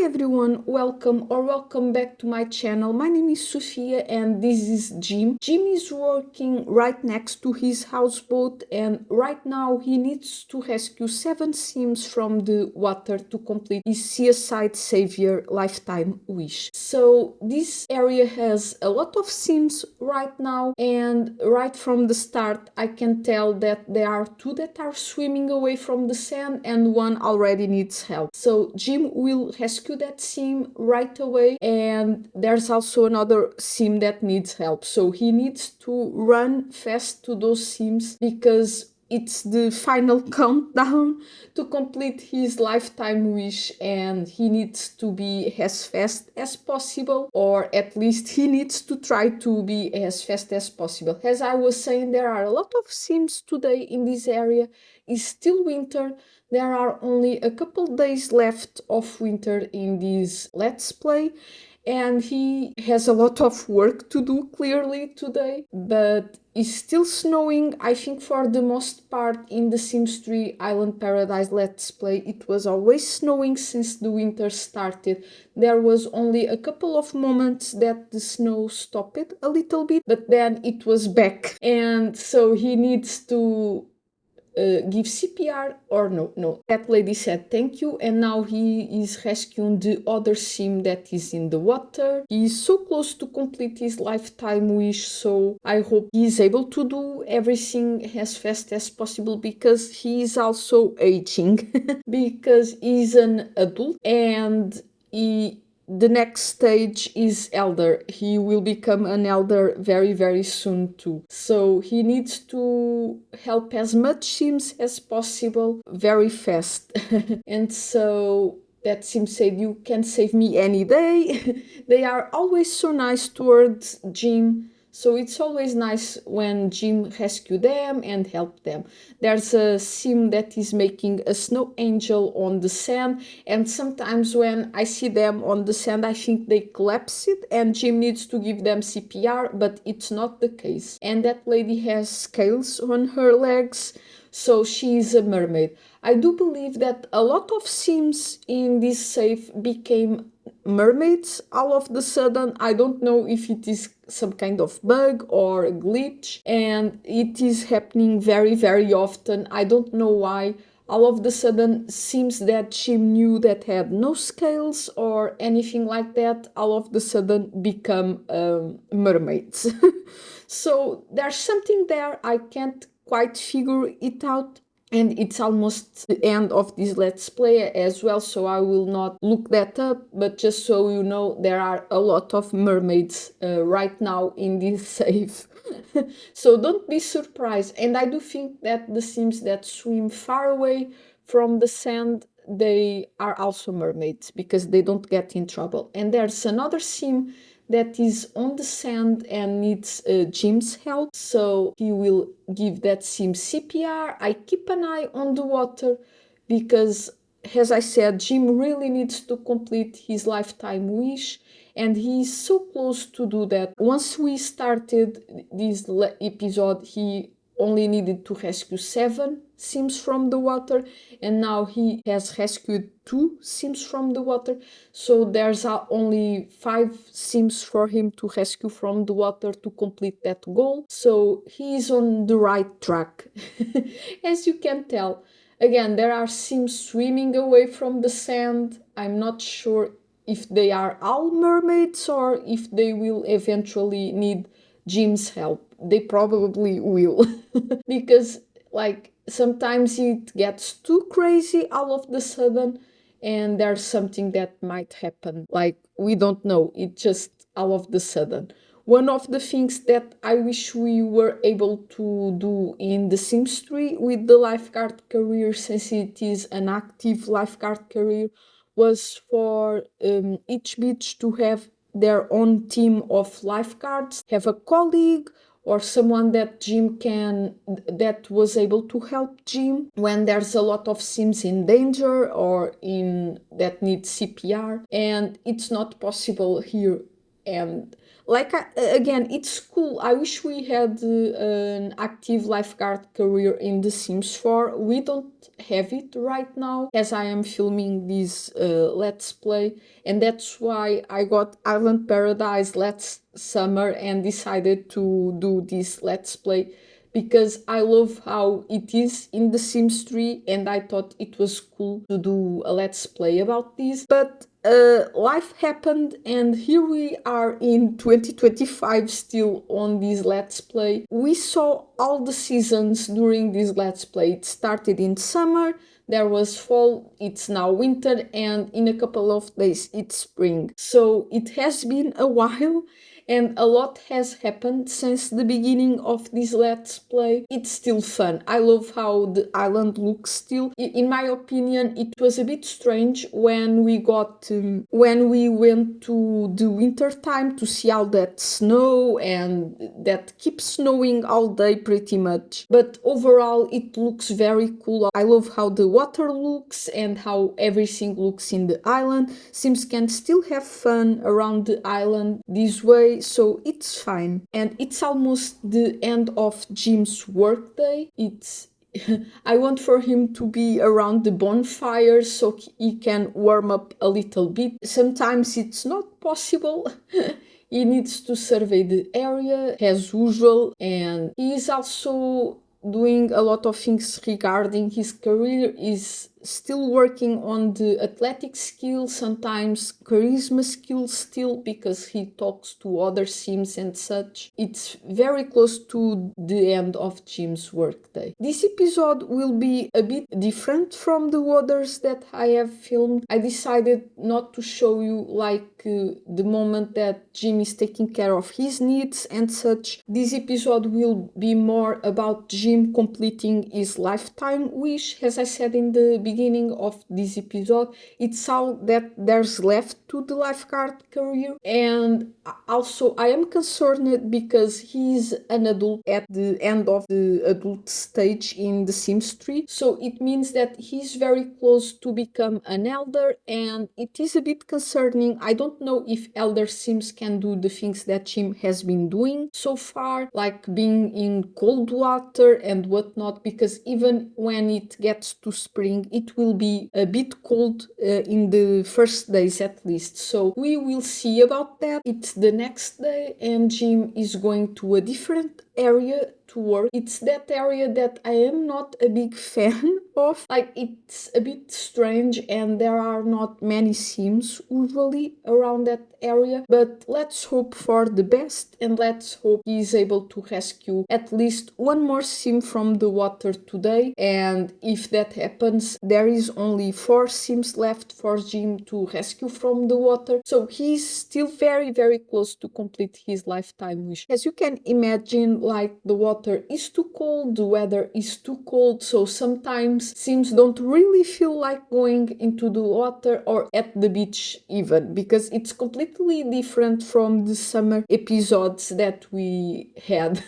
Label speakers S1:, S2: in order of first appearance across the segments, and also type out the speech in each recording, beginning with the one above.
S1: everyone, welcome back to my channel. My name is Sofia and this is Jim. Jim is working right next to his houseboat and right now he needs to rescue 7 Sims from the water to complete his Seaside Savior lifetime wish. So this area has a lot of Sims right now, and right from the start I can tell that there are 2 that are swimming away from the sand and 1 already needs help. So Jim will rescue that sim right away, and there's also another sim that needs help. So he needs to run fast to those sims because it's the final countdown to complete his lifetime wish, and he needs to be as fast as possible, or at least he needs to try to be as fast as possible. As I was saying, there are a lot of sims today in this area. It's still winter. There are only a couple days left of winter in this Let's Play, and he has a lot of work to do clearly today, but it's still snowing. I think for the most part in the Sims 3 Island Paradise Let's Play it was always snowing since the winter started. There was only a couple of moments that the snow stopped a little bit, but then it was back, and so he needs to give CPR, or no, that lady said thank you, and now he is rescuing the other sim that is in the water. He is so close to complete his lifetime wish, so I hope he is able to do everything as fast as possible because he is also aging because he's an adult and the next stage is elder. He will become an elder very soon too. So he needs to help as much sims as possible very fast. And so that sim said, "You can save me any day." They are always so nice towards Jim. So it's always nice when Jim rescue them and help them. There's a sim that is making a snow angel on the sand, and sometimes when I see them on the sand I think they collapse it and Jim needs to give them CPR, but it's not the case. And that lady has scales on her legs, so she is a mermaid. I do believe that a lot of sims in this save became mermaids all of the sudden. I don't know if it is some kind of bug or a glitch, and it is happening very often. I don't know why. All of the sudden, sims that Jim knew that had no scales or anything like that, all of the sudden become mermaids. So there's something there. I can't quite figure it out. And it's almost the end of this Let's Play as well, so I will not look that up, but just so you know, there are a lot of mermaids right now in this save. So don't be surprised. And I do think that the sims that swim far away from the sand, they are also mermaids because they don't get in trouble. And there's another sim that is on the sand and needs Jim's help, so he will give that sim CPR. I keep an eye on the water because, as I said, Jim really needs to complete his lifetime wish, and he is so close to do that. Once we started this episode, he only needed to rescue 7 sims from the water, and now he has rescued 2 sims from the water, so there's only 5 sims for him to rescue from the water to complete that goal. So he is on the right track. As you can tell, again, there are sims swimming away from the sand. I'm not sure if they are all mermaids or if they will eventually need Jim's help. They probably will. Because sometimes it gets too crazy all of the sudden and there's something that might happen. We don't know, it just all of the sudden. One of the things that I wish we were able to do in The Sims 3 with the lifeguard career, since it is an active lifeguard career, was for each beach to have their own team of lifeguards, have a colleague or someone that that was able to help Jim when there's a lot of sims in danger or that need CPR, and it's not possible here. And Again, it's cool. I wish we had an active lifeguard career in The Sims 4. We don't have it right now as I am filming this Let's Play, and that's why I got Island Paradise last summer and decided to do this Let's Play, because I love how it is in The Sims 3, and I thought it was cool to do a Let's Play about this. But life happened, and here we are in 2025 still on this Let's Play. We saw all the seasons during this Let's Play. It started in summer, there was fall, it's now winter, and in a couple of days it's spring. So it has been a while, and a lot has happened since the beginning of this Let's Play. It's still fun. I love how the island looks still. In my opinion, it was a bit strange when we went to the winter time to see all that snow, and that keeps snowing all day pretty much. But overall, it looks very cool. I love how the water looks and how everything looks in the island. Sims can still have fun around the island this way, so it's fine. And it's almost the end of Jim's workday. I want for him to be around the bonfire so he can warm up a little bit. Sometimes it's not possible. He needs to survey the area as usual, and he is also doing a lot of things regarding his career. Is still working on the athletic skills, sometimes charisma skills still, because he talks to other Sims and such. It's very close to the end of Jim's workday. This episode will be a bit different from the others that I have filmed. I decided not to show you the moment that Jim is taking care of his needs and such. This episode will be more about Jim completing his lifetime wish. As I said in the beginning of this episode, it's all that there's left to the lifeguard career. And also I am concerned because he's an adult at the end of the adult stage in The Sims 3, so it means that he's very close to become an elder, and it is a bit concerning. I don't know if elder Sims can do the things that Jim has been doing so far, like being in cold water and whatnot, because even when it gets to spring, it will be a bit cold in the first days at least. So we will see about that. It's the next day and Jim is going to a different area to work. It's that area that I am not a big fan of. It's a bit strange and there are not many Sims usually around that area, but let's hope for the best and let's hope he is able to rescue at least one more Sim from the water today. And if that happens, there is only 4 Sims left for Jim to rescue from the water, so he's still very, very close to complete his lifetime wish. As you can imagine, the water is too cold, the weather is too cold, so sometimes Sims don't really feel like going into the water or at the beach even, because it's completely different from the summer episodes that we had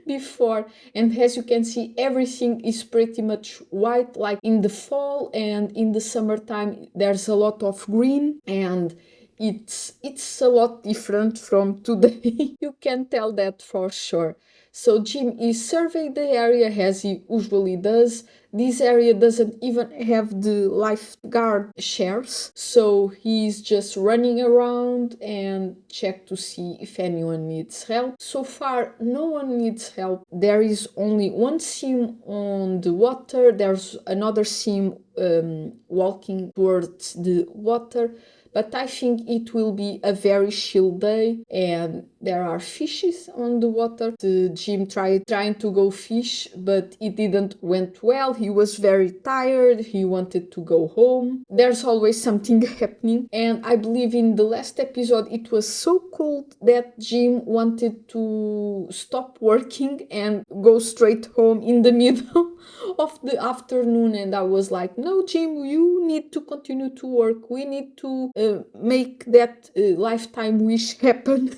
S1: before. And as you can see, everything is pretty much white. Like in the fall and in the summertime, there's a lot of green, and it's a lot different from today. You can tell that for sure. So Jim is surveying the area as he usually does. This area doesn't even have the lifeguard chairs, so he's just running around and check to see if anyone needs help. So far, no one needs help. There is only one Sim on the water. There's another Sim walking towards the water. But I think it will be a very chill day, and there are fishes on the water. The Jim trying to go fish, but it didn't went well. He was very tired. He wanted to go home. There's always something happening. And I believe in the last episode, it was so cold that Jim wanted to stop working and go straight home in the middle of the afternoon. And I was like, no, Jim, you need to continue to work. We need to make that lifetime wish happen.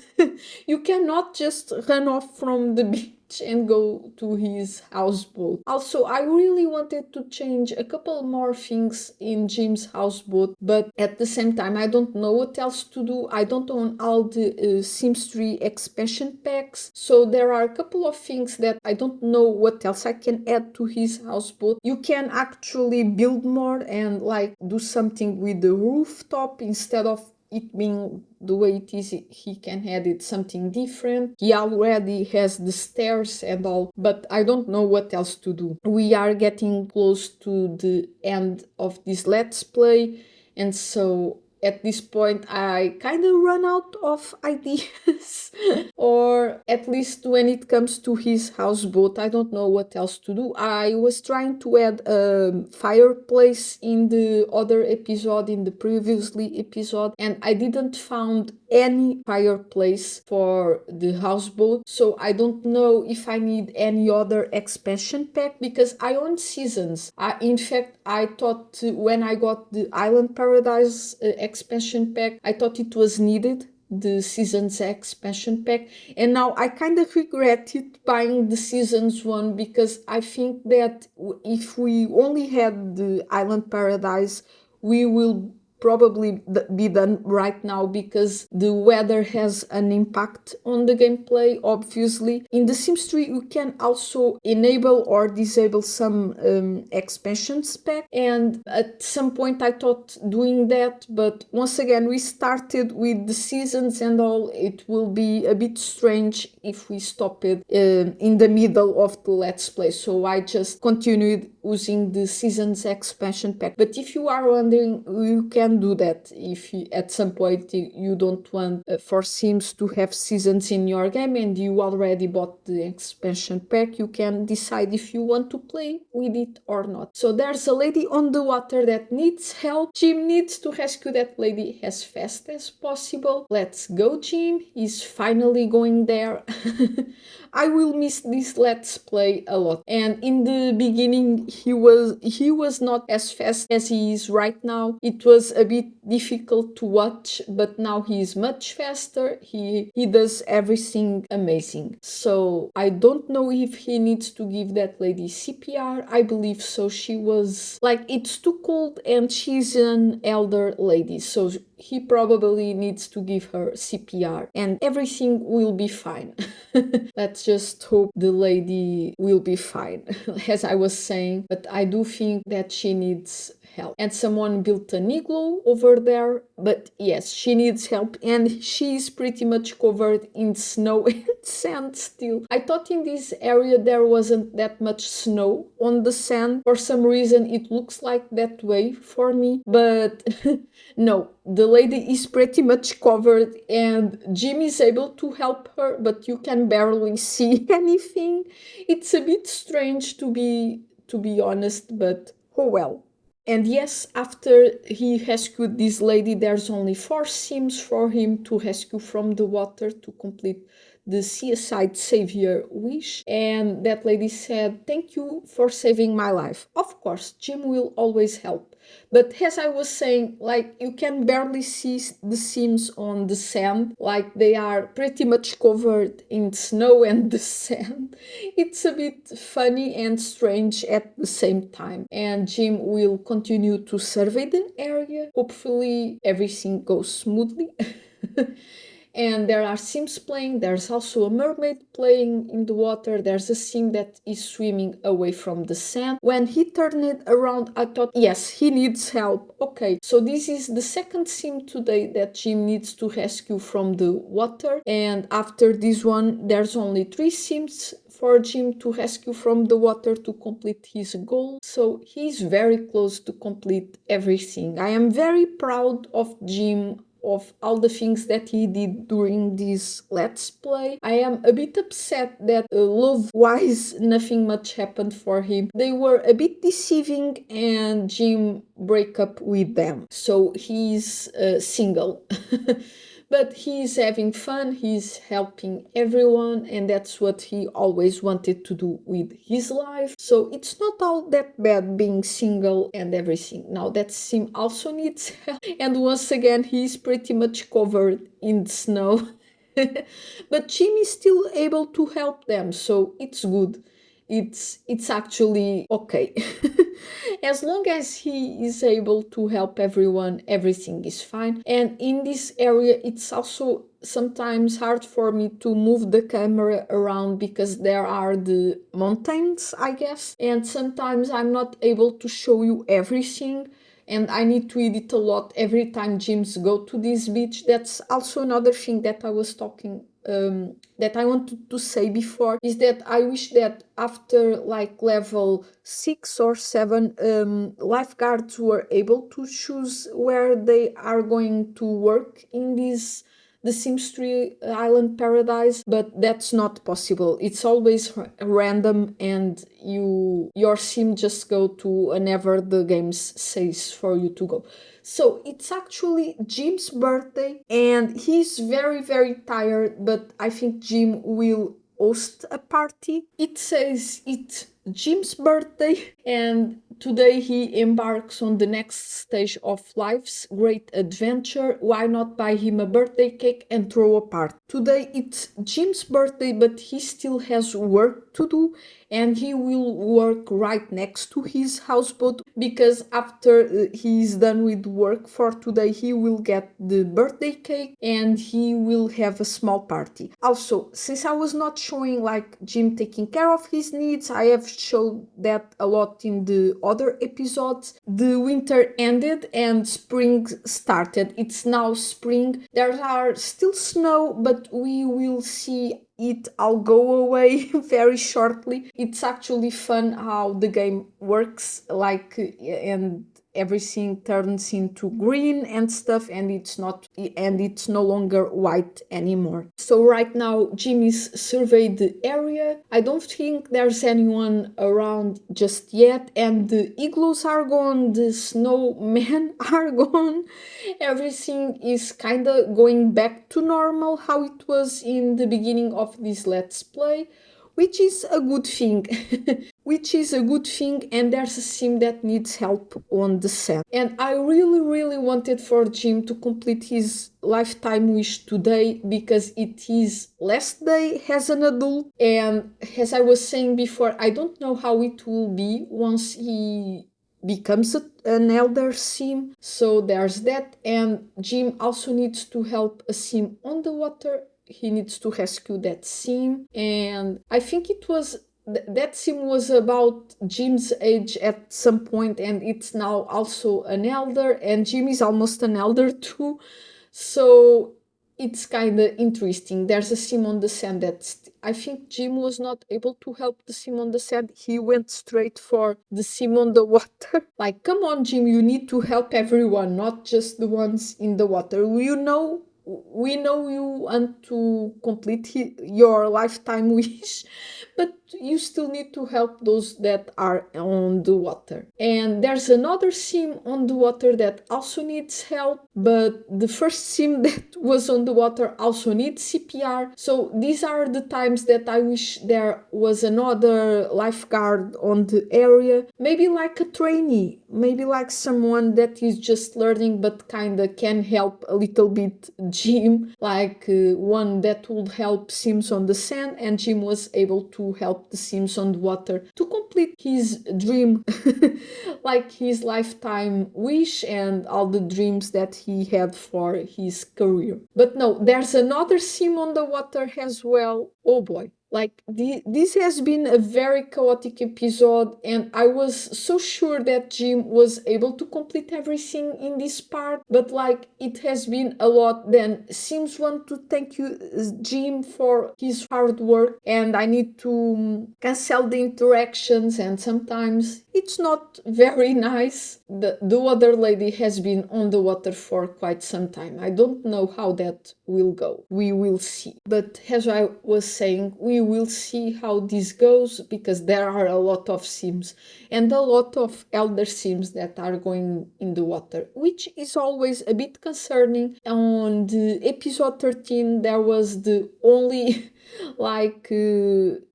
S1: You cannot just run off from the beach. and go to his houseboat. Also, I really wanted to change a couple more things in Jim's houseboat, but at the same time, I don't know what else to do. I don't own all the Sims 3 expansion packs, so there are a couple of things that I don't know what else I can add to his houseboat. You can actually build more and like do something with the rooftop instead of it being the way it is. He can add it something different. He already has the stairs and all, but I don't know what else to do. We are getting close to the end of this let's play, and so at this point I kind of run out of ideas or at least when it comes to his houseboat I don't know what else to do. I was trying to add a fireplace in the other episode, in the previously episode, and I didn't found any fireplace for the houseboat, so I don't know if I need any other expansion pack because I own seasons. In fact, I thought when I got the Island Paradise expansion pack, I thought it was needed, the seasons expansion pack, and now I kind of regret it buying the seasons one because I think that if we only had the Island Paradise, we will probably be done right now because the weather has an impact on the gameplay. Obviously, in the Sims 3 you can also enable or disable some expansion spec, and at some point I thought doing that, but once again we started with the seasons and all. It will be a bit strange if we stop it in the middle of the let's play, so I just continued using the seasons expansion pack. But if you are wondering, you can do that if at some point you don't want for Sims to have seasons in your game and you already bought the expansion pack. You can decide if you want to play with it or not. So there's a lady on the water that needs help. Jim needs to rescue that lady as fast as possible. Let's go, Jim. He's finally going there. I will miss this let's play a lot, and in the beginning he was not as fast as he is right now. It was a bit difficult to watch, but now he is much faster. He does everything amazing. So I don't know if he needs to give that lady CPR. I believe so. She was like, it's too cold and she's an elder lady, so he probably needs to give her CPR and everything will be fine. Let's just hope the lady will be fine, as I was saying, but I do think that she needs help. And someone built an igloo over there, but yes, she needs help and she's pretty much covered in snow and sand still. I thought in this area there wasn't that much snow on the sand. For some reason it looks like that way for me, but no, the lady is pretty much covered and Jim is able to help her, but you can barely see anything. It's a bit strange to be honest, but oh well. And yes, after he rescued this lady, there's only 4 Sims for him to rescue from the water to complete the Seaside Savior wish. And that lady said, "Thank you for saving my life." Of course, Jim will always help. But as I was saying, like, you can barely see the Sims on the sand, like they are pretty much covered in snow and the sand. It's a bit funny and strange at the same time. And Jim will continue to survey the area. Hopefully everything goes smoothly. And there are Sims playing. There's also a mermaid playing in the water. There's a Sim that is swimming away from the sand. When he turned it around, I thought, yes, he needs help. Okay, so this is the second Sim today that Jim needs to rescue from the water. And after this one, there's only 3 Sims for Jim to rescue from the water to complete his goal. So he's very close to complete everything. I am very proud of Jim, of all the things that he did during this let's play. I am a bit upset that love-wise nothing much happened for him. They were a bit deceiving and Jim break up with them, so he's single. But he's having fun, he's helping everyone, and that's what he always wanted to do with his life. So it's not all that bad being single and everything. Now that Sim also needs help, and once again he's pretty much covered in snow. But Jim is still able to help them, so it's good. It's actually okay. As long as he is able to help everyone, everything is fine. And in this area, it's also sometimes hard for me to move the camera around because there are the mountains, I guess, and sometimes I'm not able to show you everything, and I need to edit a lot every time gyms go to this beach. That's also another thing that I was talking that I wanted to say before, is that I wish that after like level 6 or 7, lifeguards were able to choose where they are going to work in this the Sims 3 Island Paradise, but that's not possible. It's always random, and your sim just go to whenever the game says for you to go. So it's actually Jim's birthday, and he's very, very tired, but I think Jim will host a party. It says it's Jim's birthday, and today he embarks on the next stage of life's great adventure. Why not buy him a birthday cake and throw a party? Today it's Jim's birthday, but he still has work to do, and he will work right next to his houseboat, because after he's done with work for today, he will get the birthday cake and he will have a small party. Also, since I was not showing like Jim taking care of his needs, I have showed that a lot in the other episodes. The winter ended and spring started. It's now spring. There are still snow, but we will see it all go away very shortly. It's actually fun how the game works, like, and everything turns into green and stuff, and it's no longer white anymore. So right now Jimmy's surveyed the area. I don't think there's anyone around just yet, and the igloos are gone, the snowmen are gone. Everything is kinda going back to normal, how it was in the beginning of this let's play, which is a good thing. And there's a sim that needs help on the set. And I really, really wanted for Jim to complete his lifetime wish today, because it is last day as an adult. And as I was saying before, I don't know how it will be once he becomes an elder sim. So there's that. And Jim also needs to help a sim on the water. He needs to rescue that sim, and I think it was that sim was about Jim's age at some point, and it's now also an elder, and Jim is almost an elder too, so it's kind of interesting. There's a sim on the sand that I think Jim was not able to help the sim on the sand. He went straight for the sim on the water. Like, come on, Jim, you need to help everyone, not just the ones in the water. We know you want to complete your lifetime wish, but you still need to help those that are on the water. And there's another sim on the water that also needs help, but the first sim that was on the water also needs CPR. So these are the times that I wish there was another lifeguard on the area, maybe like a trainee, maybe like someone that is just learning but kinda can help a little bit Jim, like one that would help Sims on the sand, and Jim was able to help the Sims on the water to complete his dream, like his lifetime wish and all the dreams that he had for his career. But no, there's another Sim on the water as well. Oh boy. Like, this has been a very chaotic episode, and I was so sure that Jim was able to complete everything in this part, but like, it has been a lot. Then Sims want to thank you, Jim, for his hard work, and I need to cancel the interactions, and sometimes it's not very nice. The other lady has been on the water for quite some time. I don't know how that will go. We will see. But as I was saying, we will see how this goes, because there are a lot of Sims and a lot of elder Sims that are going in the water, which is always a bit concerning. On the episode 13, there was the only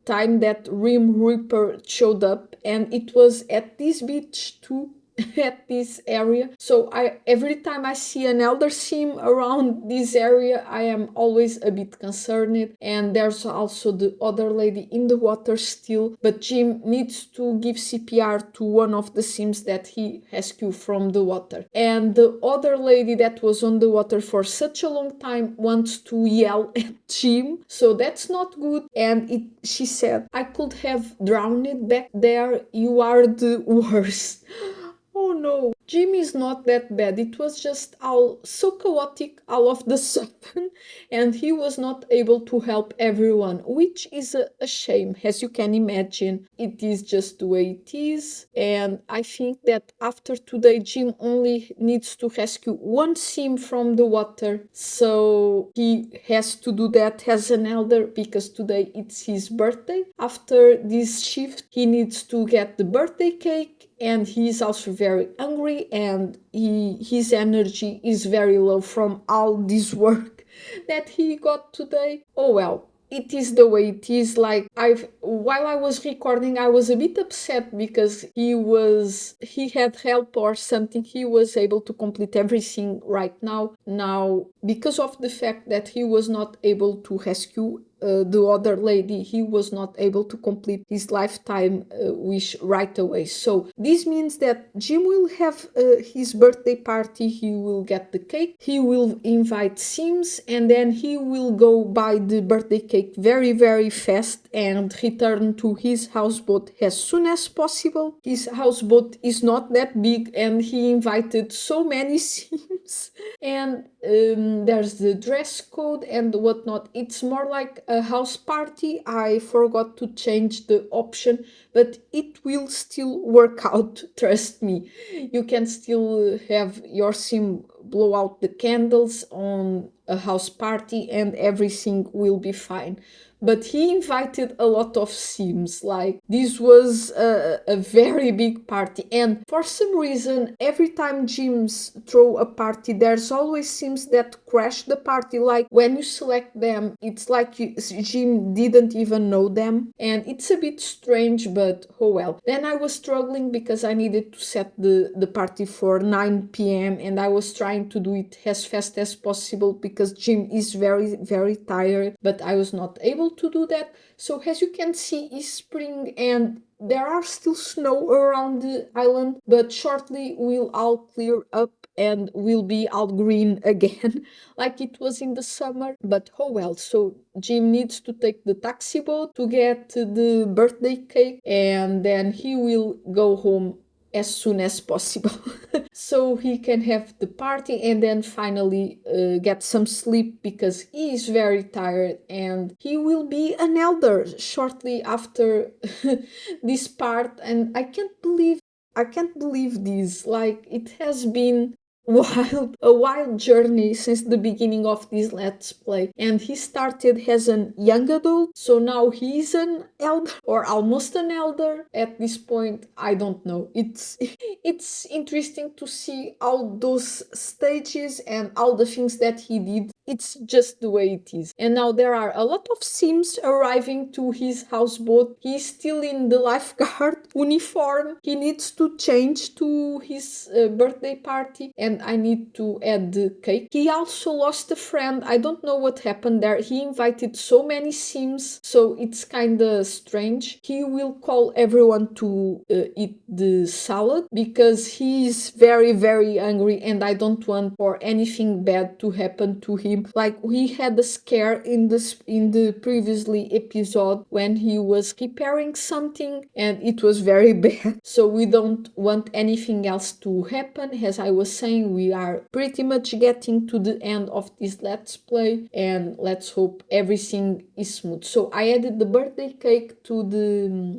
S1: time that Rim Reaper showed up, and it was at this beach too. at this area. So I every time I see an elder sim around this area, I am always a bit concerned. And there's also the other lady in the water still, but Jim needs to give CPR to one of the sims that he rescued from the water. And the other lady that was on the water for such a long time wants to yell at Jim, so that's not good. And she said, "I could have drowned back there, you are the worst." Oh no, Jim is not that bad. It was just all so chaotic all of the sudden, and he was not able to help everyone, which is a shame, as you can imagine. It is just the way it is, and I think that after today, Jim only needs to rescue one sim from the water, so he has to do that as an elder because today it's his birthday. After this shift, he needs to get the birthday cake, and he's also very hungry, and his energy is very low from all this work that he got today. Oh well, it is the way it is. Like, while I was recording, I was a bit upset because he had help or something. He was able to complete everything right now because of the fact that he was not able to rescue the other lady. He was not able to complete his lifetime wish right away. So this means that Jim will have his birthday party. He will get the cake, he will invite Sims, and then he will go buy the birthday cake very, very fast and return to his houseboat as soon as possible. His houseboat is not that big, and he invited so many Sims. And there's the dress code and whatnot. It's more like a house party. I forgot to change the option, but it will still work out, trust me. You can still have your sim blow out the candles on a house party and everything will be fine. But he invited a lot of sims. Like, this was a very big party, and for some reason every time Gyms throw a party, there's always sims that crash the party. Like, when you select them, it's like Jim didn't even know them, and it's a bit strange, but oh well. Then I was struggling because I needed to set the party for 9 p.m. and I was trying to do it as fast as possible because Jim is very, very tired, but I was not able to do that. So as you can see, it's spring and there are still snow around the island, but shortly we'll all clear up and will be all green again like it was in the summer. But oh well. So Jim needs to take the taxi boat to get the birthday cake, and then he will go home as soon as possible so he can have the party and then finally get some sleep because he is very tired, and he will be an elder shortly after this part. And I can't believe this. Like, it has been a wild journey since the beginning of this let's play, and he started as an young adult, so now he's an elder or almost an elder at this point. I don't know. It's interesting to see all those stages and all the things that he did. It's just the way it is. And now there are a lot of sims arriving to his houseboat. He's still in the lifeguard uniform. He needs to change to his birthday party, and I need to add the cake. He also lost a friend. I don't know what happened there. He invited so many sims, so it's kinda strange. He will call everyone to eat the salad because he is very, very hungry, and I don't want for anything bad to happen to him. Like, we had a scare in the previously episode when he was repairing something and it was very bad. So we don't want anything else to happen. As I was saying, we are pretty much getting to the end of this let's play, and let's hope everything is smooth. So I added the birthday cake to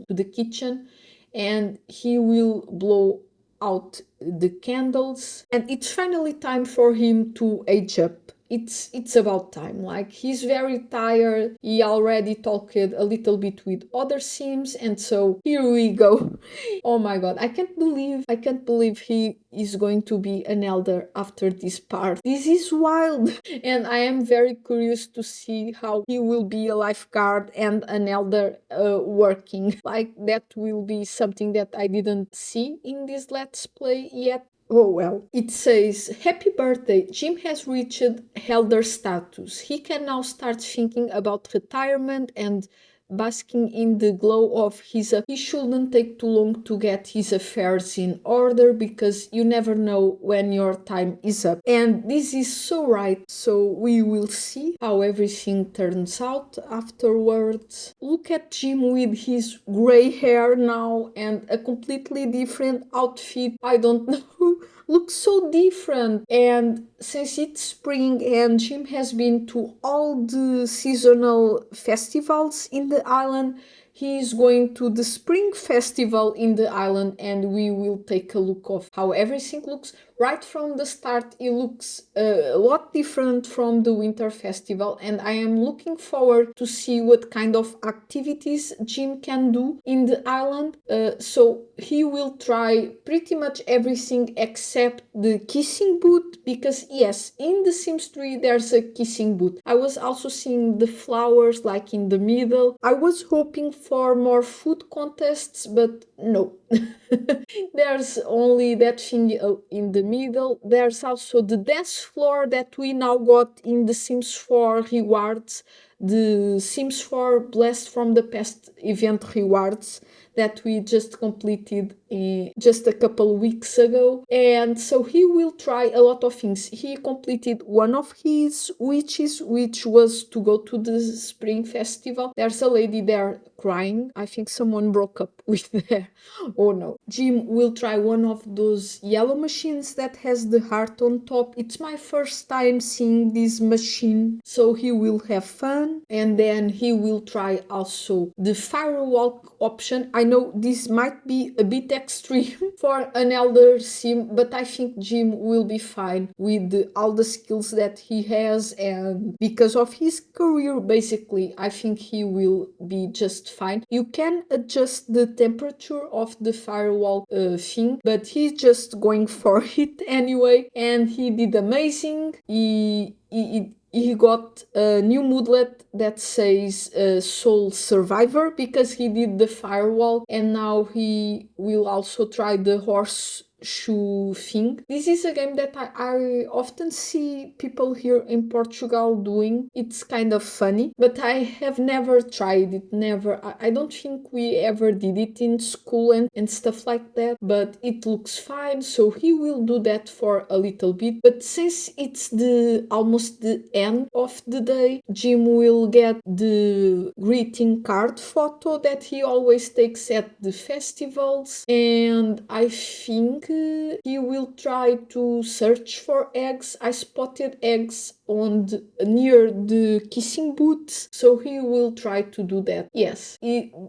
S1: the kitchen, and he will blow out the candles, and it's finally time for him to age up. it's about time. Like, he's very tired. He already talked a little bit with other Sims, and so here we go. Oh my god, I can't believe he is going to be an elder after this part. This is wild. And I am very curious to see how he will be a lifeguard and an elder working. Like, that will be something that I didn't see in this Let's Play yet. Oh well. It says, "Happy birthday. Jim has reached elder status. He can now start thinking about retirement and basking in the glow of his. He shouldn't take too long to get his affairs in order, because you never know when your time is up." And this is so right. So we will see how everything turns out afterwards. Look at Jim with his gray hair now and a completely different outfit. I don't know. Looks so different. And since it's spring and Jim has been to all the seasonal festivals in the island, he is going to the spring festival in the island, and we will take a look of how everything looks. Right from the start, it looks a lot different from the winter festival, and I am looking forward to see what kind of activities Jim can do in the island. So he will try pretty much everything except the kissing booth, because yes, in the Sims 3 there's a kissing booth. I was also seeing the flowers like in the middle. I was hoping for more food contests, but no. There's only that thing in the middle. There's also the dance floor that we now got in the Sims 4 rewards, the Sims 4 Blast from the Past event rewards that we just completed just a couple weeks ago. And so he will try a lot of things. He completed one of his wishes, which was to go to the spring festival. There's a lady there crying. I think someone broke up with her. Oh no. Jim will try one of those yellow machines that has the heart on top. It's my first time seeing this machine, so he will have fun. And then he will try also the firewalk option. I know this might be a bit extreme for an elder Sim, but I think Jim will be fine with all the skills that he has, and because of his career, basically, I think he will be just fine. You can adjust the temperature of the firewall thing, but he's just going for it anyway, and he did amazing. He got a new moodlet that says Soul Survivor, because he did the firewall, and now he will also try the horseshoe thing. This is a game that I often see people here in Portugal doing. It's kind of funny, but I have never tried it. Never. I don't think we ever did it in school and stuff like that, but it looks fine, so he will do that for a little bit. But since it's almost the end of the day, Jim will get the greeting card photo that he always takes at the festivals, and I think he will try to search for eggs. I spotted eggs near the kissing booth, so he will try to do that. Yes,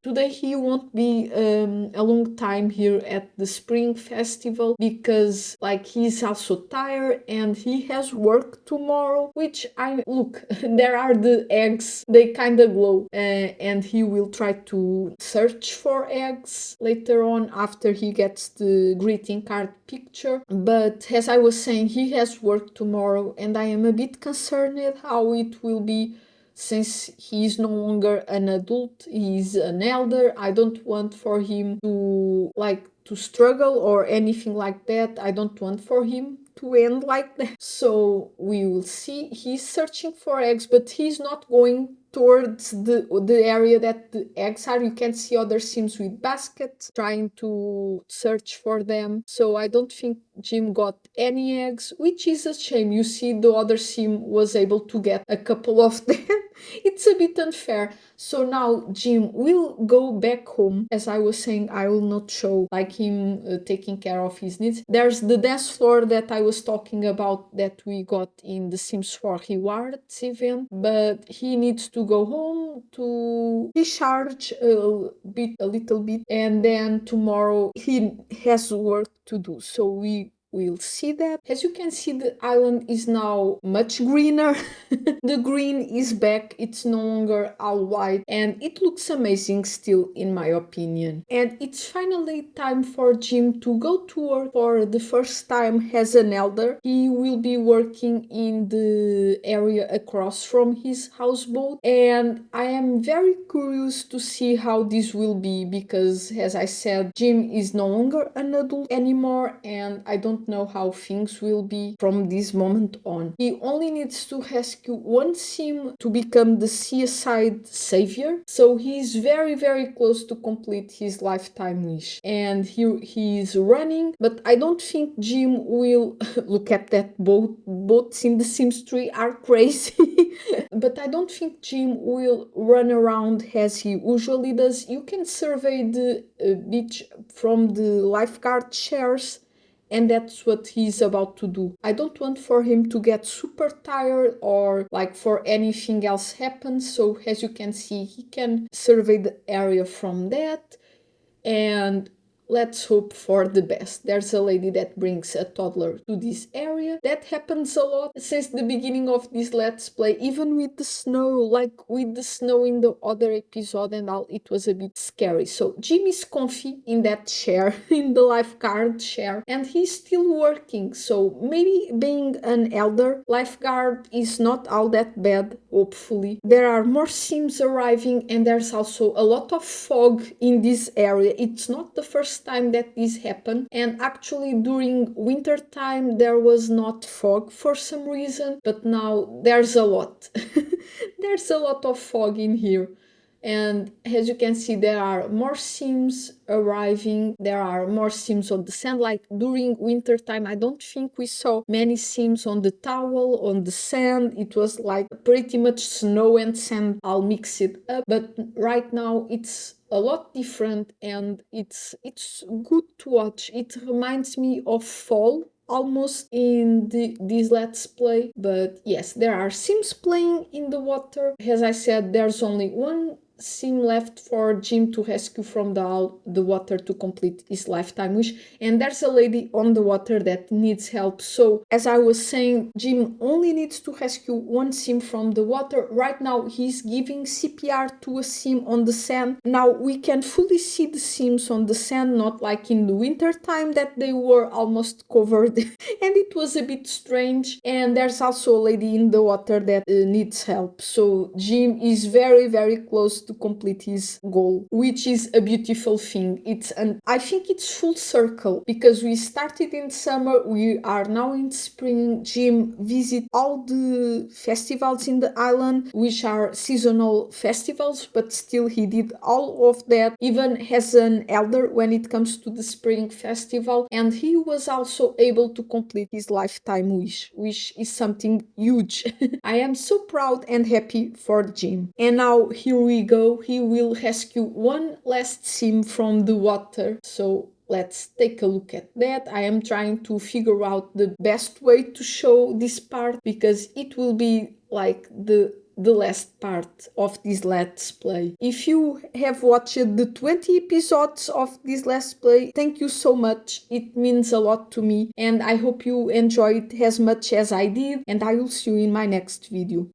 S1: today he won't be a long time here at the spring festival, because like he's also tired and he has work tomorrow, which look, there are the eggs, they kind of glow, and he will try to search for eggs later on after he gets the greeting card picture. But as I was saying, he has work tomorrow, and I am a bit concerned how it will be, since he is no longer an adult, he is an elder. I don't want for him to struggle or anything like that. I don't want for him to end like that. So we will see. He's searching for eggs, but he's not going towards the area that the eggs are. You can see other Sims with baskets trying to search for them. So I don't think Jim got any eggs, which is a shame. You see, the other Sim was able to get a couple of them. It's a bit unfair. So now Jim will go back home. As I was saying, I will not show like him taking care of his needs. There's the dance floor that I was talking about that we got in the Sims 4 rewards event, but he needs to go home to recharge a little bit, and then tomorrow he has work to do. So we will see that. As you can see, the island is now much greener. The green is back, it's no longer all white, and it looks amazing still in my opinion. And it's finally time for Jim to go to work for the first time as an elder. He will be working in the area across from his houseboat, and I am very curious to see how this will be because, as I said, Jim is no longer an adult anymore, and I don't know how things will be from this moment on. He only needs to rescue one sim to become the Seaside savior, so he is very close to complete his lifetime wish. And he is running, but I don't think Jim will look at that boat. Boats in the Sims 3 are crazy. But I don't think Jim will run around as he usually does. You can survey the beach from the lifeguard chairs, and that's what he's about to do. I don't want for him to get super tired or like for anything else happen. So as you can see, he can survey the area from that, and let's hope for the best. There's a lady that brings a toddler to this area. That happens a lot since the beginning of this Let's Play, even with the snow, like with the snow in the other episode and all, it was a bit scary. So Jim is comfy in that chair, in the lifeguard chair, and he's still working. So maybe being an elder lifeguard is not all that bad, hopefully. There are more sims arriving, and there's also a lot of fog in this area. It's not the first time that this happened, and actually during winter time there was not fog for some reason, but now there's a lot. There's a lot of fog in here. And as you can see, there are more sims arriving. There are more sims on the sand. Like during winter time, I don't think we saw many sims on the towel, on the sand. It was like pretty much snow and sand all mixed up. But right now it's a lot different, and it's good to watch. It reminds me of fall almost in this Let's Play. But yes, there are sims playing in the water. As I said, there's only one sim left for Jim to rescue from the water to complete his lifetime wish, and there's a lady on the water that needs help. So as I was saying, Jim only needs to rescue one sim from the water. Right now he's giving CPR to a sim on the sand. Now we can fully see the sims on the sand, not like in the winter time that they were almost covered and it was a bit strange. And there's also a lady in the water that needs help. So Jim is very close to complete his goal, which is a beautiful thing. I think it's full circle because we started in summer, we are now in spring. Jim visit all the festivals in the island, which are seasonal festivals, but still he did all of that, even as an elder when it comes to the spring festival. And he was also able to complete his lifetime wish, which is something huge. I am so proud and happy for Jim. And now here we go. He will rescue one last sim from the water. So let's take a look at that. I am trying to figure out the best way to show this part because it will be like the last part of this Let's Play. If you have watched the 20 episodes of this Let's Play, thank you so much. It means a lot to me, and I hope you enjoyed as much as I did, and I will see you in my next video.